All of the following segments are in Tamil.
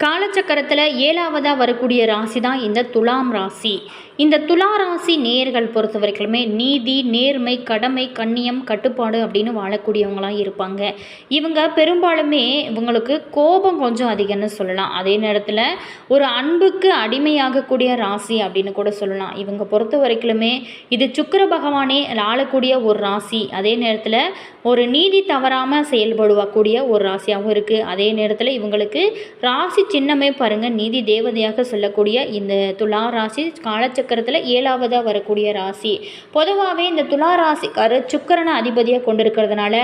காலச்சக்கரத்தில் 7வதாக வரக்கூடிய ராசி தான் இந்த துலாம் ராசி. இந்த துலா ராசி நேயர்கள் பொறுத்த வரைக்குமே நீதி, நேர்மை, கடமை, கண்ணியம், கட்டுப்பாடு அப்படின்னு வாழக்கூடியவங்களாம் இருப்பாங்க. இவங்க பெரும்பாலுமே இவங்களுக்கு கோபம் கொஞ்சம் அதிகம்னு சொல்லலாம். அதே நேரத்தில் ஒரு அன்புக்கு அடிமையாகக்கூடிய ராசி அப்படின்னு கூட சொல்லலாம். இவங்க பொறுத்த வரைக்குமே இது சுக்கிர பகவானே ஆளக்கூடிய ஒரு ராசி. அதே நேரத்தில் ஒரு நீதி தவறாமல் செயல்படக்கூடிய ஒரு ராசியாகவும் இருக்குது. அதே நேரத்தில் இவங்களுக்கு ராசி சின்னமே பாருங்கள், நீதி தேவதையாக சொல்லக்கூடிய இந்த துலா ராசி காலச்சக்கரத்தில் 7வதாக வரக்கூடிய ராசி. பொதுவாகவே இந்த துலா ராசிக்காரர் சுக்கிரனை அதிபதியாக கொண்டிருக்கிறதுனால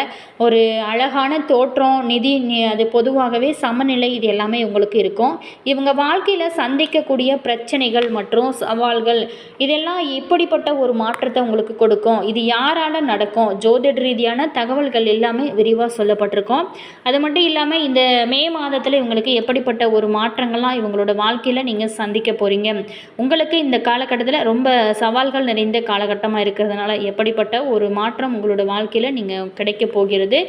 ஒரு அழகான தோற்றம், நிதி, அது பொதுவாகவே சமநிலை, இது எல்லாமே இவங்களுக்கு இருக்கும். இவங்க வாழ்க்கையில் சந்திக்கக்கூடிய பிரச்சனைகள் மற்றும் சவால்கள் இதெல்லாம் எப்படிப்பட்ட ஒரு மாற்றத்தை உங்களுக்கு கொடுக்கும், இது யாரால் நடக்கும், ஜோதிட ரீதியான தகவல்கள் எல்லாமே விரிவாக சொல்லப்பட்டிருக்கோம். அது மட்டும் இல்லாமல் இந்த மே மாதத்தில் இவங்களுக்கு எப்படிப்பட்ட ஒரு மாற்றங்கள்லாம் இவங்களோட வாழ்க்கையில் நீங்கள் சந்திக்க போகிறீங்க, உங்களுக்கு இந்த காலகட்டத்தில் ரொம்ப சவால்கள் நிறைந்த காலகட்டமாக இருக்கிறதுனால எப்படிப்பட்ட ஒரு மாற்றம் உங்களோட வாழ்க்கையில் நீங்கள் கிடைக்க போகிறது,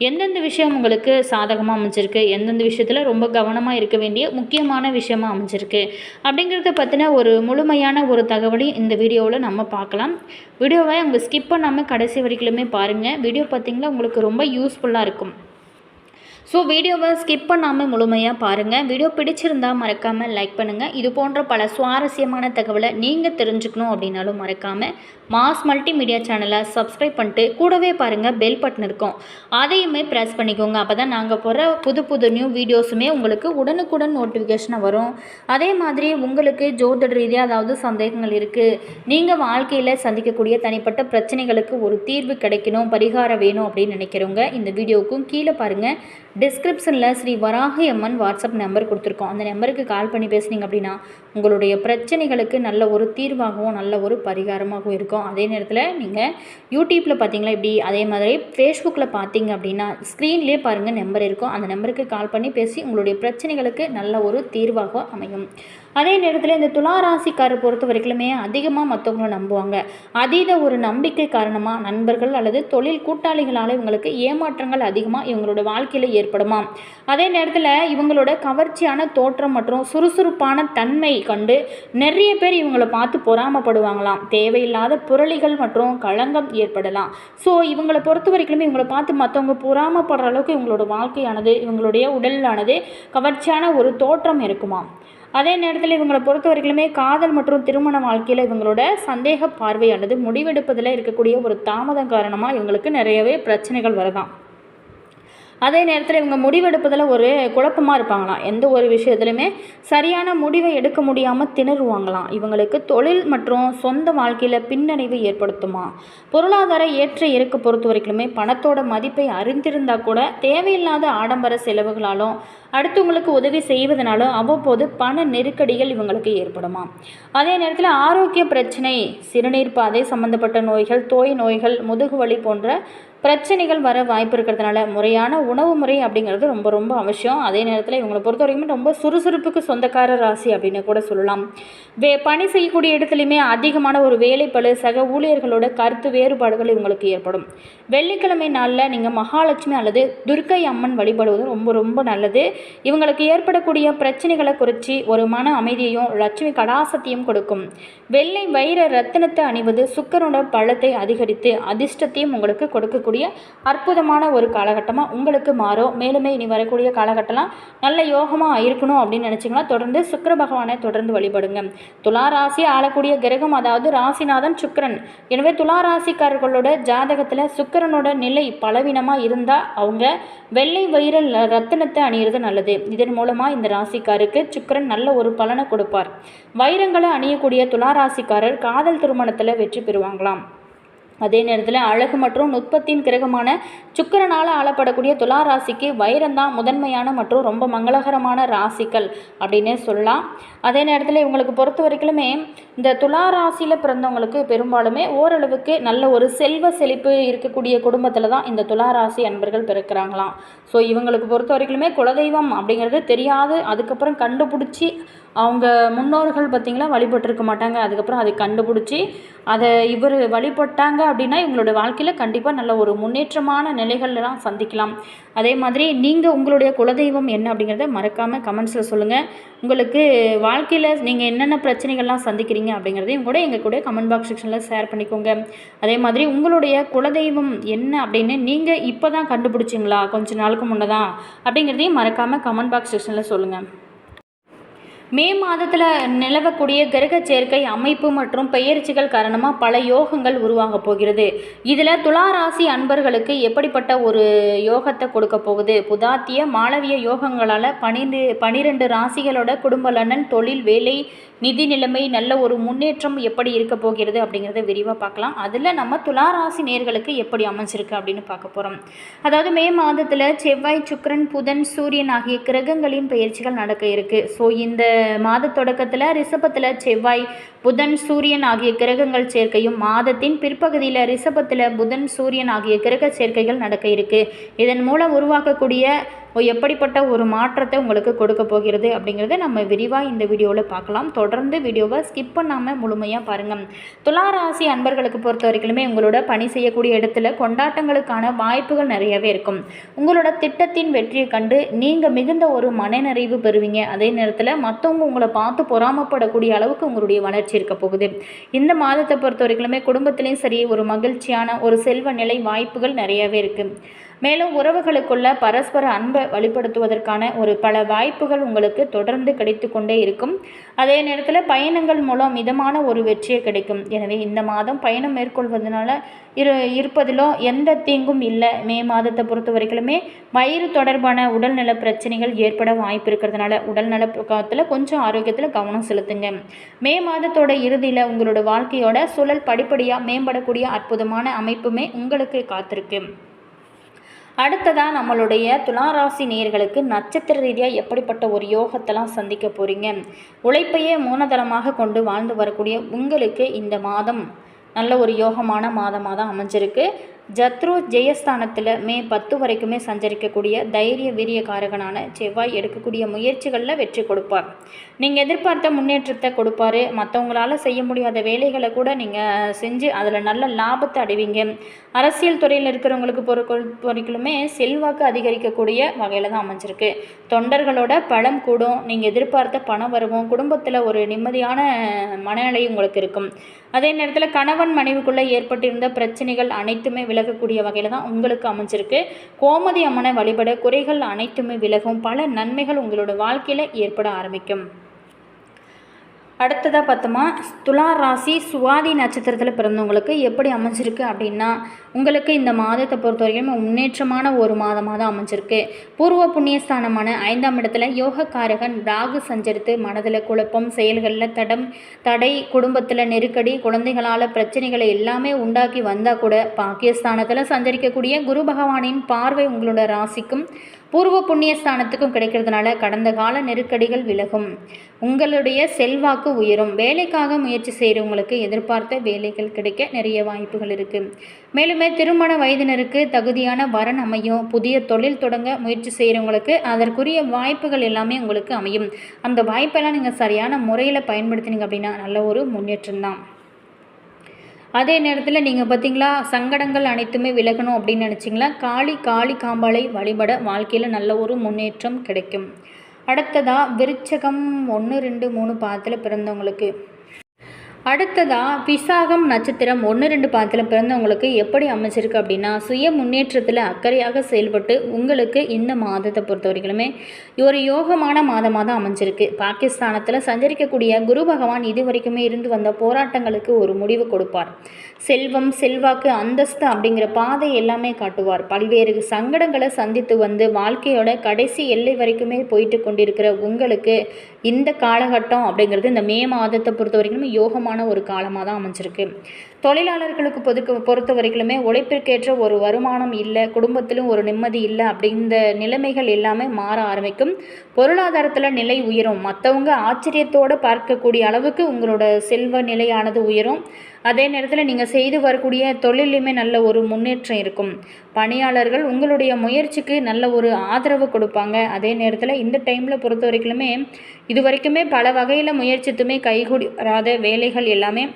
எந்தெந்த விஷயம் உங்களுக்கு சாதகமாக அமைஞ்சிருக்கு, எந்தெந்த விஷயத்தில் ரொம்ப கவனமாக இருக்க வேண்டிய முக்கியமான விஷயமாக அமைஞ்சிருக்கு அப்படிங்கிறத பற்றின ஒரு முழுமையான ஒரு தகவலையும் இந்த வீடியோவில் நம்ம பார்க்கலாம். வீடியோவை அவங்க ஸ்கிப் பண்ணாமல் கடைசி வரைக்குமே பாருங்கள். வீடியோ பார்த்திங்கன்னா உங்களுக்கு ரொம்ப யூஸ்ஃபுல்லாக இருக்கும். ஸோ வீடியோவை ஸ்கிப் பண்ணாமல் முழுமையாக பாருங்கள். வீடியோ பிடிச்சிருந்தால் மறக்காமல் லைக் பண்ணுங்கள். இது போன்ற பல சுவாரஸ்யமான தகவலை நீங்கள் தெரிஞ்சுக்கணும் அப்படின்னாலும் மறக்காமல் மாஸ் மல்டிமீடியா சேனலை சப்ஸ்கிரைப் பண்ணிட்டு கூடவே பாருங்கள் பெல் பட்டன் இருக்கும், அதையுமே ப்ரெஸ் பண்ணிக்கோங்க. அப்போ தான் நாங்கள் போகிற புது நியூ வீடியோஸுமே உங்களுக்கு உடனுக்குடன் நோட்டிஃபிகேஷனாக வரும். அதே மாதிரி உங்களுக்கு ஜோதிட ரீதியாக அதாவது சந்தேகங்கள் இருக்குது, நீங்கள் வாழ்க்கையில் சந்திக்கக்கூடிய தனிப்பட்ட பிரச்சனைகளுக்கு ஒரு தீர்வு கிடைக்கணும், பரிகாரம் வேணும் அப்படின்னு நினைக்கிறவங்க இந்த வீடியோவுக்கும் கீழே பாருங்கள் டிஸ்கிரிப்ஷனில் ஸ்ரீ வராகி அம்மன் வாட்ஸ்அப் நம்பர் கொடுத்துருக்கோம். அந்த நம்பருக்கு கால் பண்ணி பேசுனீங்க அப்படின்னா உங்களுடைய பிரச்சனைகளுக்கு நல்ல ஒரு தீர்வாகவும் நல்ல ஒரு பரிகாரமாகவும் இருக்கும். அதே நேரத்தில் நீங்கள் யூடியூப்பில் பார்த்தீங்களா இப்படி, அதே மாதிரி ஃபேஸ்புக்கில் பார்த்தீங்க அப்படின்னா ஸ்க்ரீன்லேயே பாருங்கள் நம்பர் இருக்கும். அந்த நம்பருக்கு கால் பண்ணி பேசி உங்களுடைய பிரச்சனைகளுக்கு நல்ல ஒரு தீர்வாக அமையும். அதே நேரத்தில் இந்த துலா ராசிக்காரர் பொறுத்த வரைக்குமே அதிகமாக மற்றவங்களை நம்புவாங்க. அதீத ஒரு நம்பிக்கை காரணமாக நண்பர்கள் அல்லது தொழில் கூட்டாளிகளால் இவங்களுக்கு ஏமாற்றங்கள் அதிகமாக இவங்களோட வாழ்க்கையில் ஏற்படுமா. அதே நேரத்தில் இவங்களோட கவர்ச்சியான தோற்றம் மற்றும் சுறுசுறுப்பான தன்மை கண்டு நிறைய பேர் இவங்களை பார்த்து பொறாமப்படுவாங்களாம். தேவையில்லாத புரளிகள் மற்றும் களங்கம் ஏற்படலாம். ஸோ இவங்களை பொறுத்த வரைக்குமே இவங்களை பார்த்து மற்றவங்க பொறாமப்படுற அளவுக்கு இவங்களோட வாழ்க்கையானது, இவங்களுடைய உடலானது கவர்ச்சியான ஒரு தோற்றம் இருக்குமா. அதே நேரத்தில் இவங்களை பொறுத்த வரைக்குமே காதல் மற்றும் திருமண வாழ்க்கையில் இவங்களோட சந்தேக பார்வை அல்லது முடிவெடுப்பதில் இருக்கக்கூடிய ஒரு தாமதம் காரணமாக இவங்களுக்கு நிறையவே பிரச்சனைகள் வரலாம். அதே நேரத்தில் இவங்க முடிவெடுப்பதில் ஒரு குழப்பமாக இருப்பாங்களாம். எந்த ஒரு விஷயத்துலையுமே சரியான முடிவை எடுக்க முடியாமல் திணறுவாங்களாம். இவங்களுக்கு தொழில் மற்றும் சொந்த வாழ்க்கையில் பின்னடைவு ஏற்படுத்துமா. பொருளாதார ஏற்ற இறக்க பொறுத்த வரைக்குமே பணத்தோட மதிப்பை அறிந்திருந்தால் கூட தேவையில்லாத ஆடம்பர செலவுகளாலும் அடுத்தவங்களுக்கு உதவி செய்வதனாலும் அவ்வப்போது பண நெருக்கடிகள் இவங்களுக்கு ஏற்படுமா. அதே நேரத்தில் ஆரோக்கிய பிரச்சனை, சிறுநீர் பாதை சம்பந்தப்பட்ட நோய்கள், தோய் நோய்கள், முதுகு வலி போன்ற பிரச்சனைகள் வர வாய்ப்பு இருக்கிறதுனால முறையான உணவு முறை அப்படிங்கிறது ரொம்ப ரொம்ப அவசியம். அதே நேரத்தில் இவங்களை பொறுத்த வரைக்கும் ரொம்ப சுறுசுறுப்புக்கு சொந்தக்கார ராசி அப்படின்னு கூட சொல்லலாம். பணி செய்யக்கூடிய இடத்துலையுமே அதிகமான ஒரு வேலைப்பளு, சக ஊழியர்களோட கருத்து வேறுபாடுகள் இவங்களுக்கு ஏற்படும். வெள்ளிக்கிழமை நாளில் நீங்கள் மகாலட்சுமி அல்லது துர்க்கை அம்மன் வழிபடுவது ரொம்ப ரொம்ப நல்லது. இவங்களுக்கு ஏற்படக்கூடிய பிரச்சனைகளை குறித்து ஒரு மன அமைதியையும் லட்சுமி கடாசத்தையும் கொடுக்கும். வெள்ளை வைர ரத்தினத்தை அணிவது சுக்கரோட பழத்தை அதிகரித்து அதிர்ஷ்டத்தையும் உங்களுக்கு கொடுக்கக்கூடிய அற்புதமான ஒரு காலகட்டமாக உங்களுக்கு மாறும். மேலுமே இனி வரக்கூடிய காலகட்டம்லாம் நல்ல யோகமாக இருக்கணும் அப்படின்னு நினச்சிங்கன்னா தொடர்ந்து சுக்கிர பகவானை தொடர்ந்து வழிபடுங்க. துலா ராசியை ஆளக்கூடிய கிரகம் அதாவது ராசிநாதன் சுக்கிரன். எனவே துலா ராசிக்காரர்களோட ஜாதகத்தில் சுக்கிரனோட நிலை பலவீனமாக இருந்தால் அவங்க வெள்ளை வைர ரத்தினத்தை அணியிறது நல்லது. இதன் மூலமாக இந்த ராசிக்காருக்கு சுக்கிரன் நல்ல ஒரு பலனை கொடுப்பார். வைரங்களை அணியக்கூடிய துலா ராசிக்காரர் காதல் திருமணத்தில் வெற்றி பெறுவாங்களாம். அதே நேரத்தில் அழகு மற்றும் நுட்பத்தின் கிரகமான சுக்கிரனால் ஆளப்படக்கூடிய துலா ராசிக்கு வைரம்தான் முதன்மையான மற்றும் ரொம்ப மங்களகரமான ராசிகள் அப்படின்னே சொல்லலாம். அதே நேரத்தில் இவங்களுக்கு பொறுத்த வரைக்குமே இந்த துலா ராசியில் பிறந்தவங்களுக்கு பெரும்பாலுமே ஓரளவுக்கு நல்ல ஒரு செல்வ செழிப்பு இருக்கக்கூடிய குடும்பத்தில் தான் இந்த துலா ராசி அன்பர்கள் பிறக்கிறாங்களாம். ஸோ இவங்களுக்கு பொறுத்த வரைக்குமே குலதெய்வம் அப்படிங்கிறது தெரியாது, அதுக்கப்புறம் கண்டுபிடிச்சி அவங்க முன்னோர்கள் பார்த்திங்களா வழிபட்டிருக்க மாட்டாங்க. அதுக்கப்புறம் அதை கண்டுபிடிச்சி அதை இவர் வழிபட்டாங்க அப்படின்னா இவங்களோட வாழ்க்கையில் கண்டிப்பாக நல்ல ஒரு முன்னேற்றமான நிலைகள்லாம் சந்திக்கலாம். அதே மாதிரி நீங்கள் உங்களுடைய குலதெய்வம் என்ன அப்படிங்கிறத மறக்காமல் கமெண்ட்ஸில் சொல்லுங்கள். உங்களுக்கு வாழ்க்கையில் நீங்கள் என்னென்ன பிரச்சனைகள்லாம் சந்திக்கிறீங்க அப்படிங்கிறதையும் கூட எங்கள் கூட கமெண்ட் பாக்ஸ் செக்ஷனில் ஷேர் பண்ணிக்கோங்க. அதே மாதிரி உங்களுடைய குலதெய்வம் என்ன அப்படின்னு நீங்கள் இப்போ தான் கண்டுபிடிச்சிங்களா கொஞ்ச நாளுக்கு முன்னே தான் அப்படிங்கிறதையும் மறக்காமல் கமெண்ட் பாக்ஸ் செக்ஷனில் சொல்லுங்கள். மே மாதத்தில் நிலவக்கூடிய கிரக சேர்க்கை அமைப்பு மற்றும் பெயர்ச்சிகள் காரணமாக பல யோகங்கள் உருவாக போகிறது. இதில் துலா ராசி அன்பர்களுக்கு எப்படிப்பட்ட ஒரு யோகத்தை கொடுக்க போகுது? புதாத்திய மாளவிய யோகங்களால் 12 ராசிகளோட குடும்ப நலன், தொழில், வேலை, நிதி நிலைமை, நல்ல ஒரு முன்னேற்றம் எப்படி இருக்க போகிறது அப்படிங்கிறத விரிவாக பார்க்கலாம். அதில் நம்ம துலா ராசி நேர்களுக்கு எப்படி அமைஞ்சிருக்கு அப்படின்னு பார்க்க போகிறோம். அதாவது மே மாதத்தில் செவ்வாய், சுக்கிரன், புதன், சூரியன் ஆகிய கிரகங்களின் பெயர்ச்சிகள் நடக்க இருக்குது. ஸோ இந்த மாத தொடக்கத்தில் ரிஷபத்தில் செவ்வாய், புதன், சூரியன் ஆகிய கிரகங்கள் சேர்க்கையும், மாதத்தின் பிற்பகுதியில் ரிஷபத்தில் புதன், சூரியன் ஆகிய கிரக சேர்க்கைகள் நடக்க இருக்கு. இதன் மூலம் உருவாக்கக்கூடிய எப்படிப்பட்ட ஒரு மாற்றத்தை உங்களுக்கு கொடுக்க போகிறது அப்படிங்கிறத நம்ம விரிவாக இந்த வீடியோவில் பார்க்கலாம். தொடர்ந்து வீடியோவை ஸ்கிப் பண்ணாமல் முழுமையாக பாருங்கள். துலா ராசி அன்பர்களுக்கு பொறுத்த வரைக்குமே உங்களோட பணி செய்யக்கூடிய இடத்துல கொண்டாட்டங்களுக்கான வாய்ப்புகள் நிறையவே இருக்கும். உங்களோட திட்டத்தின் வெற்றியை கண்டு நீங்கள் மிகுந்த ஒரு மனநிறைவு பெறுவீங்க. அதே நேரத்தில் மற்றவங்க உங்களை பார்த்து பொறாமப்படக்கூடிய அளவுக்கு உங்களுடைய வளர்ச்சி இருக்க போகுது. இந்த மாதத்தை பொறுத்த வரைக்குமே குடும்பத்திலையும் சரி ஒரு மகிழ்ச்சியான ஒரு செல்வ நிலை வாய்ப்புகள் நிறையவே இருக்குது. மேலும் உறவுகளுக்குள்ள பரஸ்பர அன்பை வெளிப்படுத்துவதற்கான ஒரு பல வாய்ப்புகள் உங்களுக்கு தொடர்ந்து கிடைத்து கொண்டே இருக்கும். அதே நேரத்தில் பயணங்கள் மூலம் மிதமான ஒரு வெற்றியை கிடைக்கும். எனவே இந்த மாதம் பயணம் மேற்கொள்வதனால இருப்பதிலோ எந்த தீங்கும் இல்லை. மே மாதத்தை பொறுத்த வரைக்குமே வயிறு தொடர்பான உடல்நல பிரச்சனைகள் ஏற்பட வாய்ப்பு இருக்கிறதுனால உடல்நல காலத்தில் கொஞ்சம் ஆரோக்கியத்தில் கவனம் செலுத்துங்க. மே மாதத்தோட இறுதியில் உங்களோட வாழ்க்கையோட சூழல் படிப்படியாக மேம்படக்கூடிய அற்புதமான அமைப்புமே உங்களுக்கு காத்திருக்கு. அடுத்ததாக நம்மளுடைய துளாராசி நேயர்களுக்கு நட்சத்திர ரீதியாக எப்படிப்பட்ட ஒரு யோகத்தெல்லாம் சந்திக்க போகிறீங்க? உழைப்பையே மூலதனமாக கொண்டு வாழ்ந்து வரக்கூடிய உங்களுக்கு இந்த மாதம் நல்ல ஒரு யோகமான மாதமாக தான் அமைஞ்சிருக்கு. ஜத்ரு ஜெயஸ்தானத்தில் மே 10 வரைக்குமே சஞ்சரிக்கக்கூடிய தைரிய வீரியகாரகனான செவ்வாய் எடுக்கக்கூடிய முயற்சிகளில் வெற்றி கொடுப்பார். நீங்கள் எதிர்பார்த்த முன்னேற்றத்தை கொடுப்பாரு. மற்றவங்களால் செய்ய முடியாத வேலைகளை கூட நீங்கள் செஞ்சு அதில் நல்ல லாபத்தை அடைவீங்க. அரசியல் துறையில் இருக்கிறவங்களுக்கு பொறுத்தவரைக்குமே செல்வாக்கு அதிகரிக்கக்கூடிய வகையில் தான் அமைஞ்சிருக்கு. தொண்டர்களோட பலம் கூடும். நீங்கள் எதிர்பார்த்த பணம் வருவோம். குடும்பத்தில் ஒரு நிம்மதியான மனநிலை உங்களுக்கு இருக்கும். அதே நேரத்தில் கணவன் மனைவிக்குள்ளே ஏற்பட்டிருந்த பிரச்சனைகள் அனைத்துமே விலகக்கூடிய வகையில் தான் உங்களுக்கு அமைஞ்சிருக்கு. கோமதி அம்மனை வழிபட குறைகள் அனைத்துமே விலகும். பல நன்மைகள் உங்களோட வாழ்க்கையில் ஏற்பட ஆரம்பிக்கும். அடுத்ததாக பார்த்தோமா, துலா ராசி சுவாதி நட்சத்திரத்தில் பிறந்தவங்களுக்கு எப்படி அமைஞ்சிருக்கு அப்படின்னா உங்களுக்கு இந்த மாதத்தை பொறுத்த வரைக்கும் முன்னேற்றமான ஒரு மாதமாக தான் அமைஞ்சிருக்கு. பூர்வ புண்ணியஸ்தானமான 5ஆம் இடத்துல யோகக்காரகன் ராகு சஞ்சரித்து மனதில் குழப்பம், செயல்களில் தடை, குடும்பத்தில் நெருக்கடி, குழந்தைகளால் பிரச்சனைகளை எல்லாமே உண்டாக்கி வந்தால் கூட பாக்கியஸ்தானத்தில் சஞ்சரிக்கக்கூடிய குரு பகவானின் பார்வை உங்களோட ராசிக்கும் பூர்வ புண்ணியஸ்தானத்துக்கும் கிடைக்கிறதுனால கடந்த கால நெருக்கடிகள் விலகும். உங்களுடைய செல்வாக்கு உயரும். வேலைக்காக முயற்சி செய்கிறவங்களுக்கு எதிர்பார்த்த வேலைகள் கிடைக்க நிறைய வாய்ப்புகள் இருக்குது. மேலுமே திருமண வயதினருக்கு தகுதியான வரன் அமையும். புதிய தொழில் தொடங்க முயற்சி செய்கிறவங்களுக்கு அதற்குரிய வாய்ப்புகள் எல்லாமே உங்களுக்கு அமையும். அந்த வாய்ப்பெல்லாம் நீங்கள் சரியான முறையில் பயன்படுத்தினீங்க அப்படின்னா நல்ல ஒரு முன்னேற்றம் தான். அதே நேரத்தில் நீங்கள் பார்த்தீங்களா சங்கடங்கள் அனைத்துமே விலகணும் அப்படின்னு நினச்சிங்களா காளி காம்பாளை வழிபட வாழ்க்கையில் நல்ல ஒரு முன்னேற்றம் கிடைக்கும். அடுத்ததாக விருச்சகம் 1, 2, 3 பாதத்தில் பிறந்தவங்களுக்கு அடுத்ததாக விசாகம் நட்சத்திரம் 1, 2 பாதத்தில் பிறந்தவங்களுக்கு எப்படி அமைச்சிருக்கு அப்படின்னா சுய முன்னேற்றத்தில் அக்கறையாக செயல்பட்டு உங்களுக்கு இந்த மாதத்தை பொறுத்த வரைக்குமே ஒரு யோகமான மாதமாக தான் அமைஞ்சிருக்கு. பாகிஸ்தானத்தில் சஞ்சரிக்கக்கூடிய குரு பகவான் இது வரைக்குமே இருந்து வந்த போராட்டங்களுக்கு ஒரு முடிவு கொடுப்பார். செல்வம், செல்வாக்கு, அந்தஸ்து அப்படிங்கிற பாதை எல்லாமே காட்டுவார். பல்வேறு சங்கடங்களை சந்தித்து வந்து வாழ்க்கையோட கடைசி எல்லை வரைக்குமே போயிட்டு கொண்டிருக்கிற உங்களுக்கு இந்த காலகட்டம் அப்படிங்கிறது இந்த மே மாதத்தை பொறுத்த வரைக்கும் யோகமான ஒரு காலமாக தான் அமைஞ்சிருக்கு. தொழிலாளர்களுக்கு பொறுத்த வரைக்குமே உழைப்பிற்கேற்ற ஒரு வருமானம் இல்லை, குடும்பத்திலும் ஒரு நிம்மதி இல்லை அப்படிங்கிற நிலைமைகள் எல்லாமே மாற ஆரம்பிக்கும். பொருளாதாரத்தில் நிலை உயரும். மற்றவங்க ஆச்சரியத்தோடு பார்க்கக்கூடிய அளவுக்கு உங்களோட செல்வ நிலையானது உயரும். அதே நேரத்தில் நீங்கள் செய்து வரக்கூடிய தொழிலையுமே நல்ல ஒரு முன்னேற்றம் இருக்கும். பணியாளர்கள் உங்களுடைய முயற்சிக்கு நல்ல ஒரு ஆதரவு கொடுப்பாங்க. அதே நேரத்தில் இந்த டைமில் பொறுத்த வரைக்குமே இது வரைக்குமே பல வகையில் முயற்சித்துமே கைகூடி வராத வேலைகள் எல்லாமே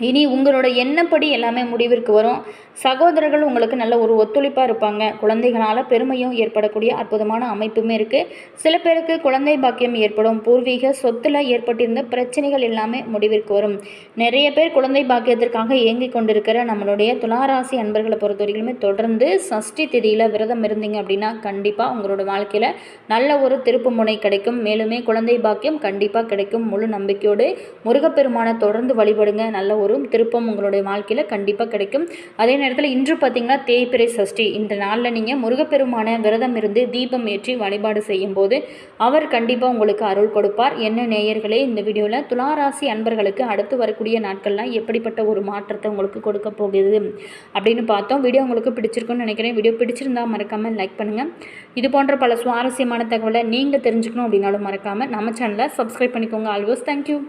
இனி உங்களோட எண்ணப்படி எல்லாமே முடிவிற்கு வரும். சகோதரர்கள் உங்களுக்கு நல்ல ஒரு ஒத்துழைப்பாக இருப்பாங்க. குழந்தைகளால் பெருமையும் ஏற்படக்கூடிய அற்புதமான அமைப்புமே இருக்குது. சில பேருக்கு குழந்தை பாக்கியம் ஏற்படும். பூர்வீக சொத்தில் ஏற்பட்டிருந்த பிரச்சனைகள் எல்லாமே முடிவிற்கு வரும். நிறைய பேர் குழந்தை பாக்கியத்திற்காக இயங்கி கொண்டிருக்கிற நம்மளுடைய துளாராசி அன்பர்களை பொறுத்த வரைக்குமே தொடர்ந்து சஷ்டி திதியில் விரதம் இருந்தீங்க அப்படின்னா கண்டிப்பாக உங்களோட வாழ்க்கையில் நல்ல ஒரு திருப்பு முனை கிடைக்கும். மேலுமே குழந்தை பாக்கியம் கண்டிப்பாக கிடைக்கும். முழு நம்பிக்கையோடு முருகப்பெருமானை தொடர்ந்து வழிபடுங்க. நல்ல ஒரு திருப்பம் உங்களுடைய வாழ்க்கையில் கண்டிப்பாக கிடைக்கும். அதே நேரத்தில் இன்று பார்த்தீங்கன்னா தேய்பிறை சஷ்டி. இந்த நாளில் நீங்கள் முருகப்பெருமான விரதம் இருந்து தீபம் ஏற்றி வழிபாடு செய்யும் போது அவர் கண்டிப்பாக உங்களுக்கு அருள் கொடுப்பார். என்ன நேயர்களே, இந்த வீடியோவில் துளாராசி அன்பர்களுக்கு அடுத்து வரக்கூடிய நாட்கள்லாம் எப்படிப்பட்ட ஒரு மாற்றத்தை உங்களுக்கு கொடுக்க போகுது அப்படின்னு பார்த்தோம். வீடியோ உங்களுக்கு பிடிச்சிருக்குன்னு நினைக்கிறேன். வீடியோ பிடிச்சிருந்தா மறக்காமல் லைக் பண்ணுங்கள். இது போன்ற பல சுவாரஸ்யமான தகவலை நீங்கள் தெரிஞ்சுக்கணும் அப்படின்னாலும் மறக்காமல் நம்ம சேனலை சப்ஸ்கிரைப் பண்ணிக்கோங்க. Always thank you.